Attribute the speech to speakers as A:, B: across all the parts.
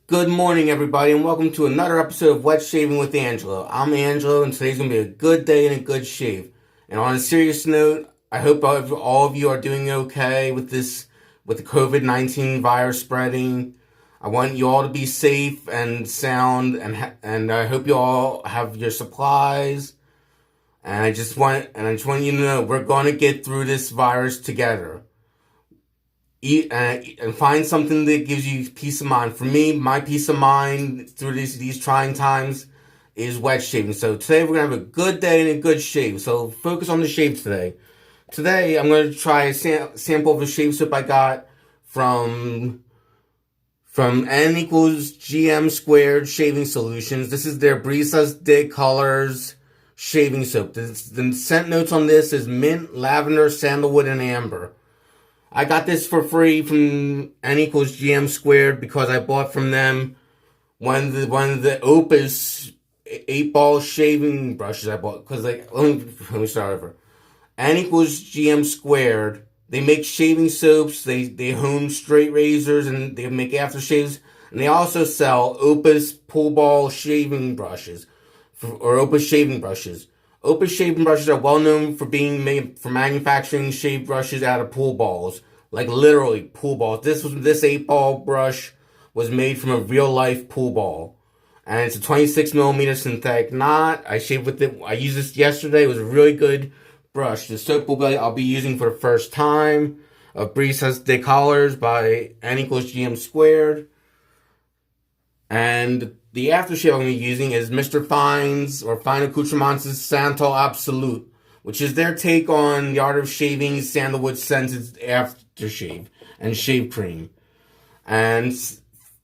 A: Good morning, everybody, and welcome to another episode of Wet Shaving with Angelo. I'm Angelo, and today's going to be a good day and a good shave. And on a serious note, I hope all of you are doing okay with the COVID-19 virus spreading. I want you all to be safe and sound, and I hope you all have your supplies. And I just want you to know we're going to get through this virus together. Eat and find something that gives you peace of mind. For me, my peace of mind through these trying times is wet shaving. So today we're gonna have a good day and a good shave. So focus on the shave today. Today I'm gonna try a sample of a shave soap I got from N GM2 shaving solutions. This is their Brisas De Colleres shaving soap. The scent notes on this is mint, lavender, sandalwood, and amber. I got this for free from N GM2 because I bought from them one of the Opus 8-ball shaving brushes I bought. Because let me start over. N GM2. They make shaving soaps. They hone straight razors and they make aftershaves. And they also sell Opus pool ball shaving brushes or Opus shaving brushes. Opus shaving brushes are well known for being made for manufacturing shave brushes out of pool balls, like literally pool balls. This 8-ball brush was made from a real life pool ball, and it's a 26mm synthetic knot. I shaved with it. I used this yesterday. It was a really good brush. The soap I'll be using for the first time of Brisas De Colleres by N GM2, and the aftershave I'm going to be using is Mr. Fine's or Fine Accoutrements' Santal Absolute, which is their take on the Art of Shaving's sandalwood scented aftershave and shave cream. And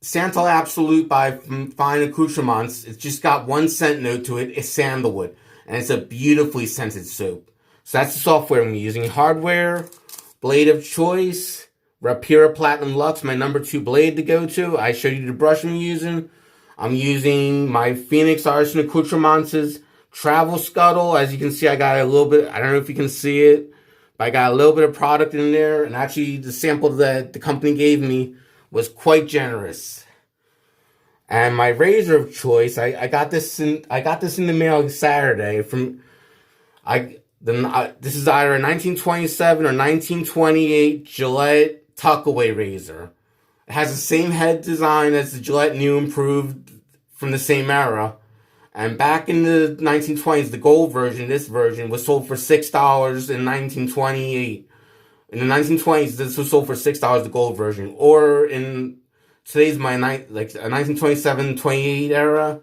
A: Santal Absolute by Fine Accoutrements, it's just got one scent note to it. It's sandalwood, and it's a beautifully scented soap. So that's the software I'm using. Hardware, blade of choice, Rapira Platinum Luxe, my number 2 blade to go to. I showed you the brush I'm using. I'm using my Phoenix Artisan Accoutrements' Travel Scuttle. As you can see, I got a little bit, I don't know if you can see it, but I got a little bit of product in there. And actually, the sample that the company gave me was quite generous. And my razor of choice, I got this in the mail Saturday from, this is either a 1927 or 1928 Gillette Tuckaway razor. It has the same head design as the Gillette New Improved from the same era. And back in the 1920s, the gold version, this version, was sold for $6 in 1928. In the 1920s, this was sold for $6, the gold version. Or in today's a 1927-28 era,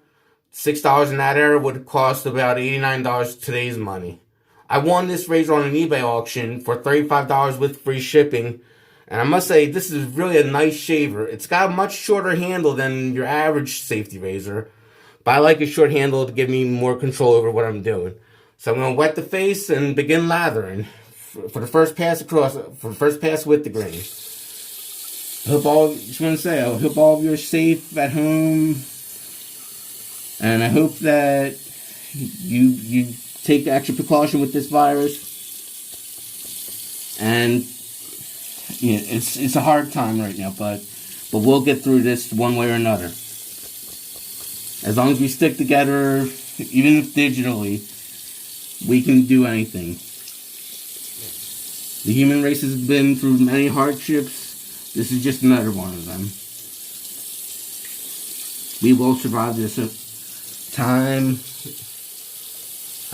A: $6 in that era would cost about $89 today's money. I won this razor on an eBay auction for $35 with free shipping. And I must say, this is really a nice shaver. It's got a much shorter handle than your average safety razor. But I like a short handle to give me more control over what I'm doing. So I'm going to wet the face and begin lathering for the first pass with the grain. I hope all of you are safe at home. And I hope that you take extra precaution with this virus. And yeah, it's a hard time right now, but we'll get through this one way or another. As long as we stick together, even if digitally, we can do anything. The human race has been through many hardships. This is just another one of them. We will survive this time.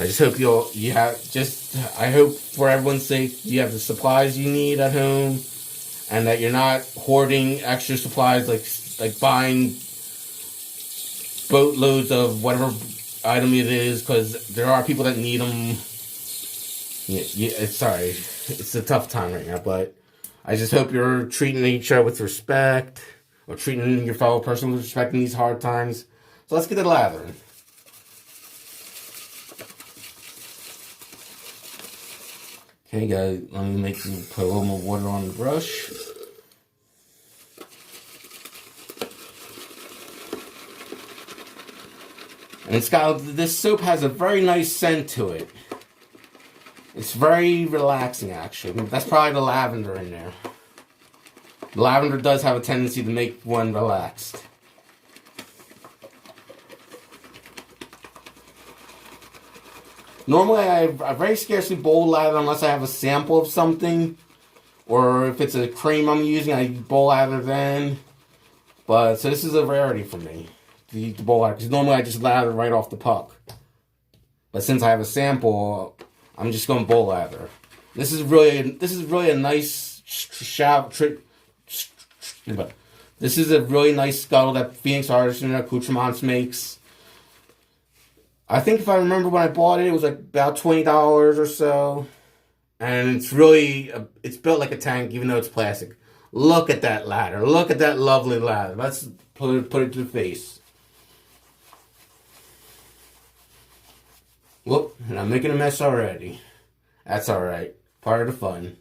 A: I just hope I hope for everyone's sake, you have the supplies you need at home, and that you're not hoarding extra supplies like buying boatloads of whatever item it is, because there are people that need them. It's a tough time right now, but I just hope you're treating each other with respect, or treating your fellow person with respect in these hard times. So let's get to lathering. Okay, guys, let me put a little more water on the brush. And this soap has a very nice scent to it. It's very relaxing, actually. That's probably the lavender in there. The lavender does have a tendency to make one relaxed. Normally, I very scarcely bowl lather unless I have a sample of something. Or if it's a cream I'm using, I bowl lather then. But, so this is a rarity for me, to bowl lather. Because normally I just lather right off the puck. But since I have a sample, I'm just going to bowl lather. This is really a nice This is a really nice scuttle that Phoenix Artisan Accoutrements makes. I think if I remember when I bought it was like about $20 or so. And it's built like a tank even though it's plastic. Look at that ladder. Look at that lovely ladder. Let's put it to the face. Whoop, and I'm making a mess already. That's alright. Part of the fun.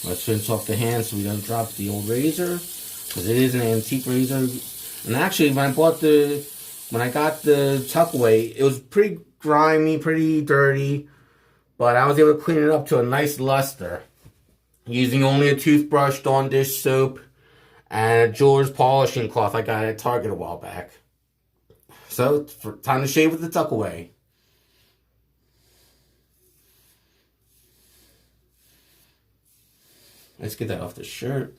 A: Let's rinse off the hands so we don't drop the old razor, because it is an antique razor. And actually, when I got the Tuckaway, it was pretty grimy, pretty dirty, but I was able to clean it up to a nice luster using only a toothbrush, Dawn dish soap, and a jeweler's polishing cloth I got at Target a while back. So, time to shave with the Tuckaway. Let's get that off the shirt.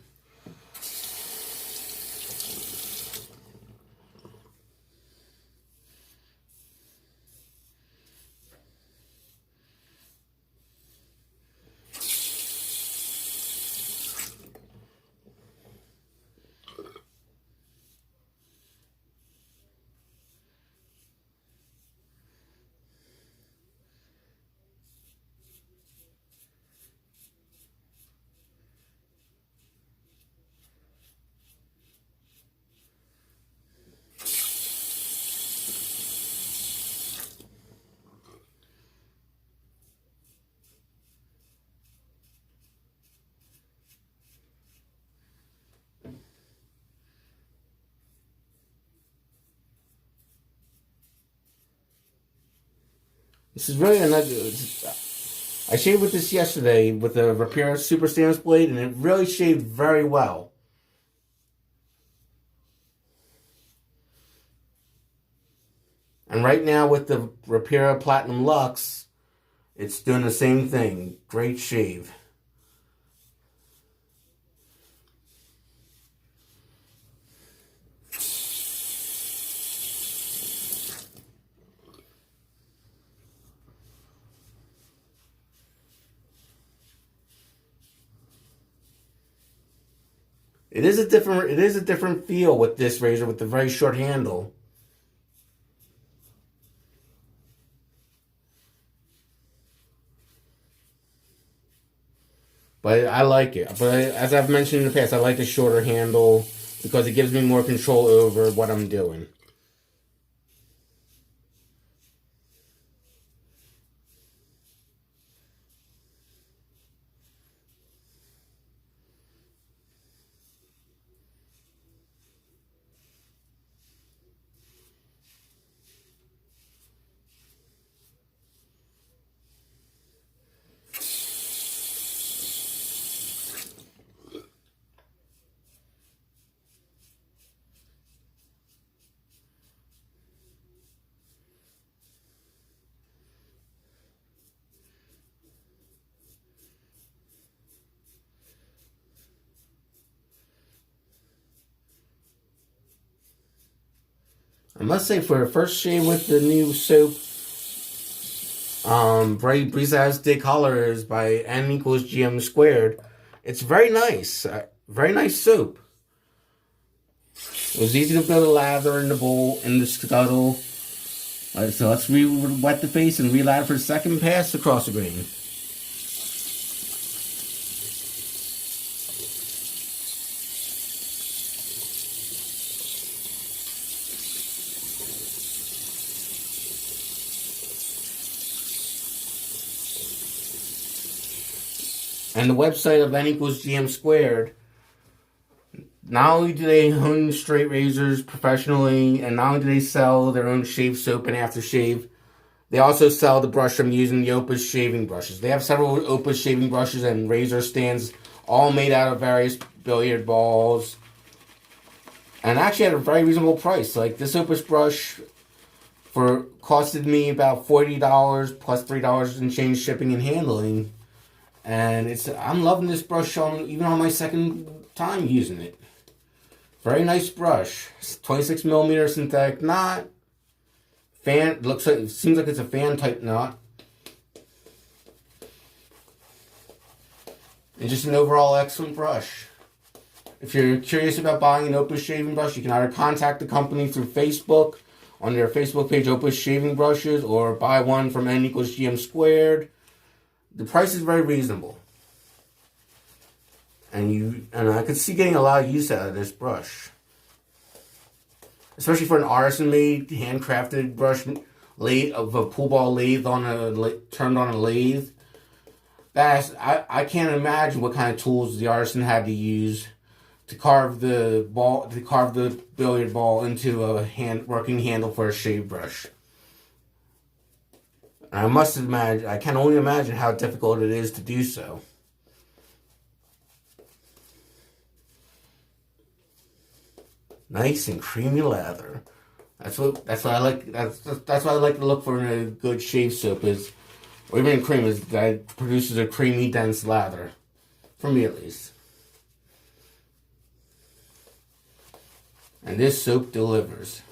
A: This is really I shaved with this yesterday with a Rapira Super Stainless blade, and it really shaved very well. And right now with the Rapira Platinum Luxe, it's doing the same thing. Great shave. It is a different feel with this razor with the very short handle. But I like it. But as I've mentioned in the past, I like the shorter handle because it gives me more control over what I'm doing. I must say, for a first shave with the new soap, Brisas De Colleres by N GM2, it's very nice. Very nice soap. It was easy to put the lather in the bowl, in the scuttle. Alright, so let's wet the face and relat it for the second pass across the grain. And the website of N equals GM squared, not only do they own straight razors professionally, and not only do they sell their own shave soap and aftershave, they also sell the brush I'm using, the Opus shaving brushes. They have several Opus shaving brushes and razor stands, all made out of various billiard balls, and actually at a very reasonable price. Like this Opus brush costed me about $40 plus $3 in change shipping and handling. And I'm loving this brush even on my second time using it. Very nice brush. 26 millimeter synthetic knot. Seems like it's a fan type knot. And just an overall excellent brush. If you're curious about buying an Opus shaving brush, you can either contact the company through Facebook on their Facebook page, Opus Shaving Brushes, or buy one from N equals GM squared. The price is very reasonable. And I could see getting a lot of use out of this brush. Especially for an artisan-made, handcrafted brush of a pool ball lathe turned on a lathe. I can't imagine what kind of tools the artisan had to use to carve the billiard ball into a working handle for a shave brush. I can only imagine how difficult it is to do so. Nice and creamy lather. That's what I like. That's what I like to look for in a good shave soap or even in cream, is that it produces a creamy, dense lather. For me, at least. And this soap delivers.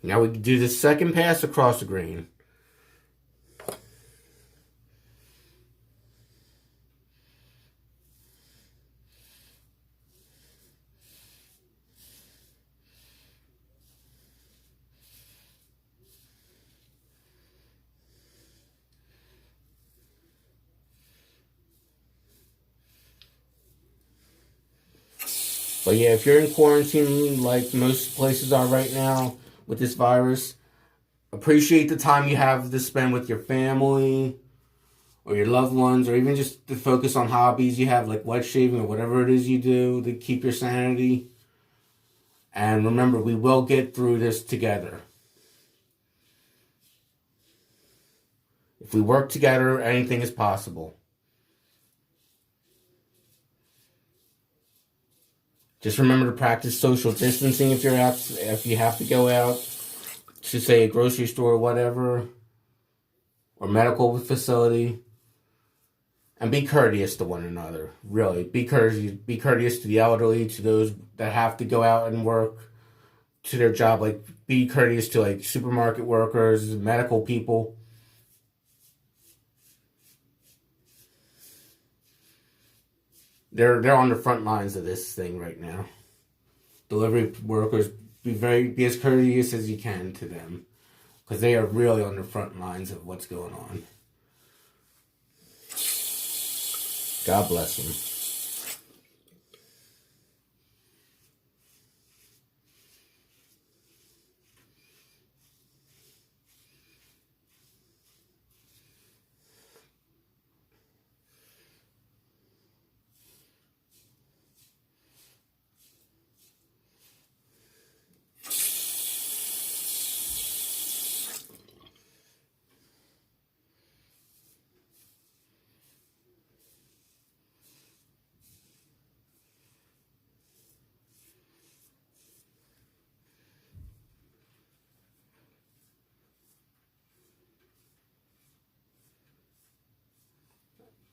A: Now we can do the second pass across the grain. But yeah, if you're in quarantine like most places are right now with this virus, appreciate the time you have to spend with your family or your loved ones, or even just to focus on hobbies you have like wet shaving or whatever it is you do to keep your sanity. And remember, we will get through this together. If we work together, anything is possible. Just remember to practice social distancing if you have to go out to, say, a grocery store or whatever, or medical facility, and be courteous to one another. Really, be courteous to the elderly, to those that have to go out and work to their job. Like, be courteous to like supermarket workers, medical people. They're on the front lines of this thing right now. Delivery workers, be as courteous as you can to them, because they are really on the front lines of what's going on. God bless them.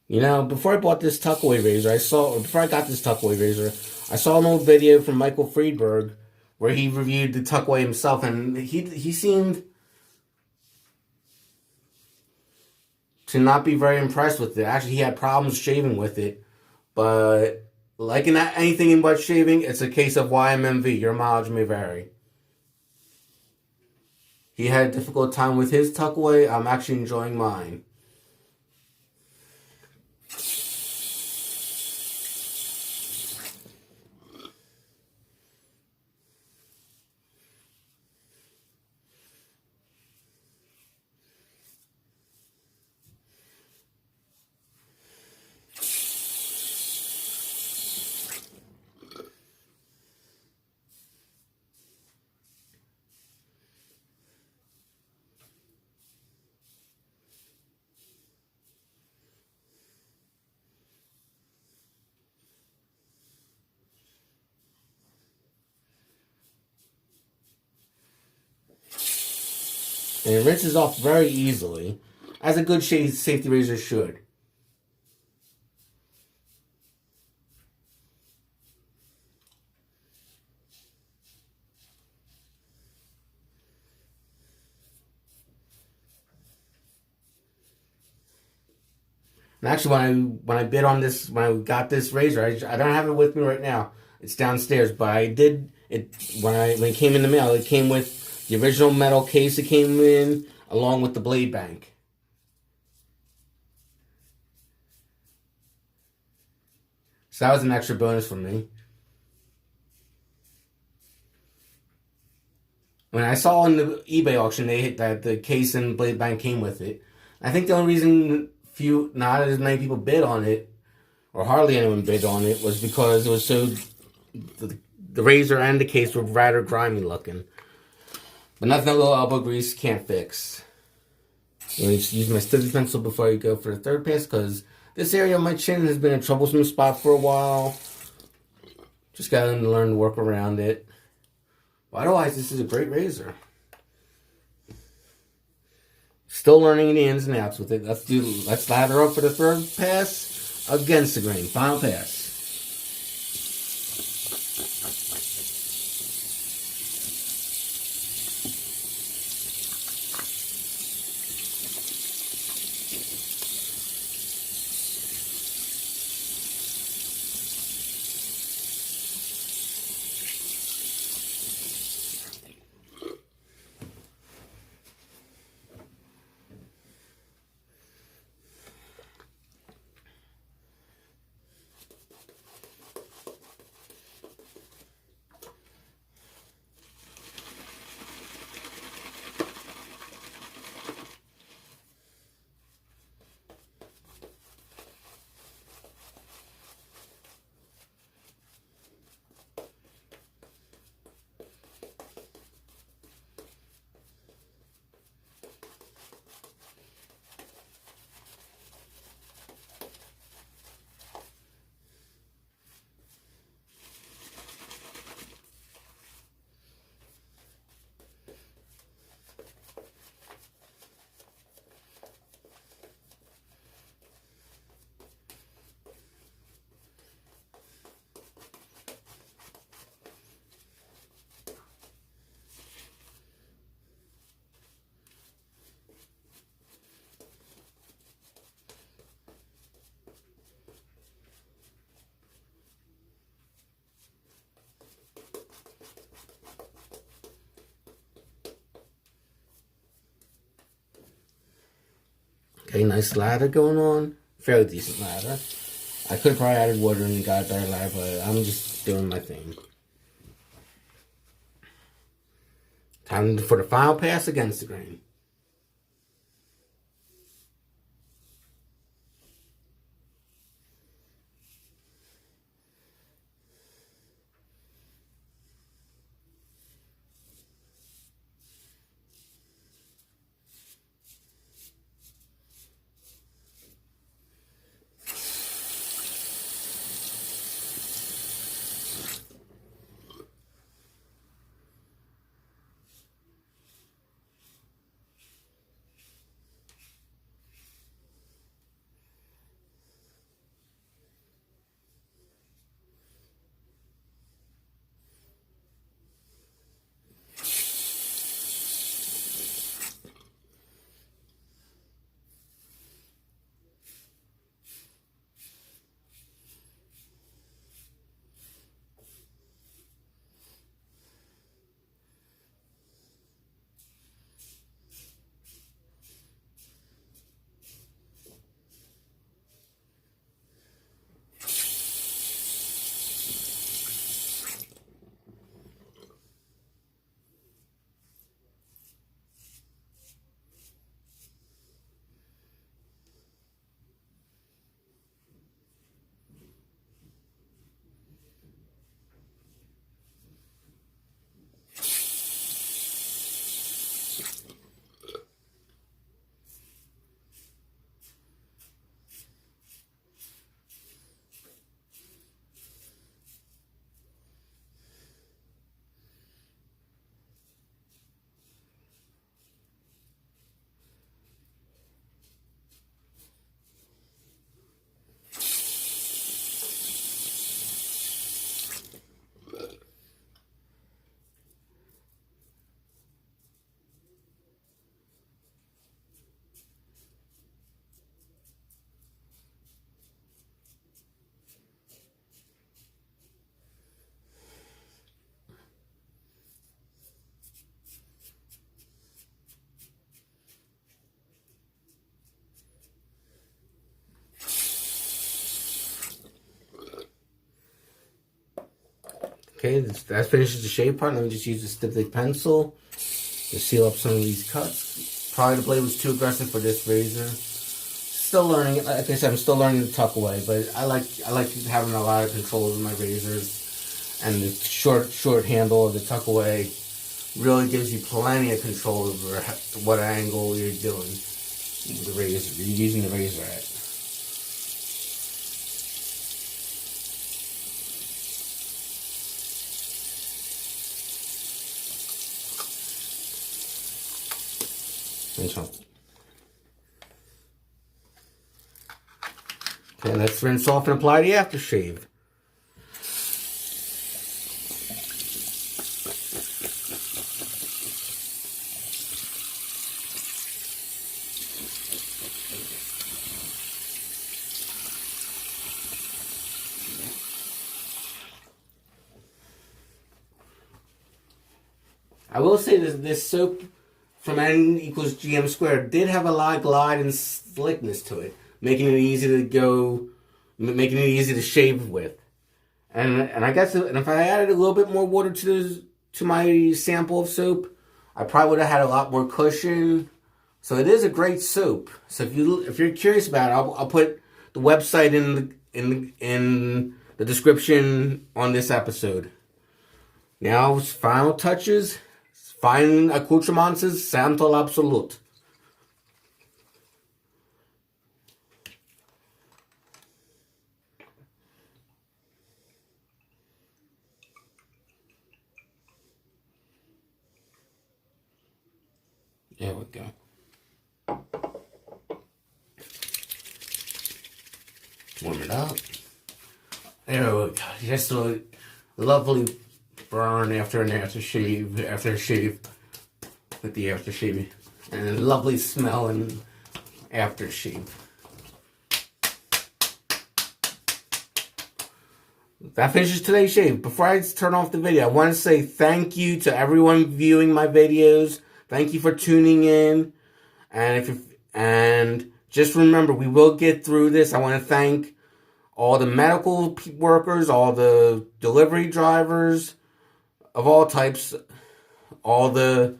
A: You know, before I got this Tuckaway razor, I saw an old video from Michael Friedberg where he reviewed the Tuckaway himself, and he seemed to not be very impressed with it. Actually, he had problems shaving with it, but like in anything in wet shaving, it's a case of YMMV. Your mileage may vary. He had a difficult time with his tuckaway. I'm actually enjoying mine. And it rinses off very easily, as a good safety razor should. And actually, when I bid on this, when I got this razor, I don't have it with me right now. It's downstairs, but I did it when it came in the mail. It came with the original metal case. It came in along with the blade bank. So that was an extra bonus for me. When I saw in the eBay auction that the case and blade bank came with it, I think the only reason not as many people bid on it, or hardly anyone bid on it, was because it was so the razor and the case were rather grimy looking. But nothing a little elbow grease can't fix. I'm going to use my study pencil before I go for the third pass, because this area of my chin has been a troublesome spot for a while. Just got to learn to work around it. But otherwise, this is a great razor. Still learning the ins and outs with it. Let's lather up for the third pass against the grain. Final pass. Okay, nice ladder going on. Fairly decent ladder. I could have probably added water and got a better ladder, but I'm just doing my thing. Time for the final pass against the grain. Okay, that finishes the shave part. Let me just use a styptic pencil to seal up some of these cuts. Probably the blade was too aggressive for this razor. Still learning it. Like I said, I'm still learning the tuckaway, but I like having a lot of control over my razors, and the short handle of the tuckaway really gives you plenty of control over what angle you're doing with the razor. You're using the razor at. Okay, let's rinse off and apply the aftershave. I will say this soap from N equals GM squared did have a lot of glide and slickness to it, making it easy to shave with. And I guess if I added a little bit more water to my sample of soap, I probably would have had a lot more cushion. So it is a great soap. So if you're curious about it, I'll put the website in the description on this episode. Now, final touches. Fine accoutrements, Santal Absolute. There we go. Warm it up. There we go. Just a lovely burn after a shave with the aftershave, and a lovely smell and aftershave. That finishes today's shave. Before I turn off the video, I want to say thank you to everyone viewing my videos. Thank you for tuning in, and just remember, we will get through this. I want to thank all the medical workers, all the delivery drivers of all types, all the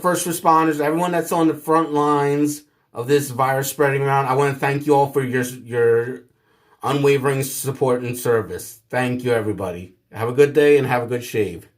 A: first responders, everyone that's on the front lines of this virus spreading around. I want to thank you all for your unwavering support and service. Thank you, everybody. Have a good day and have a good shave.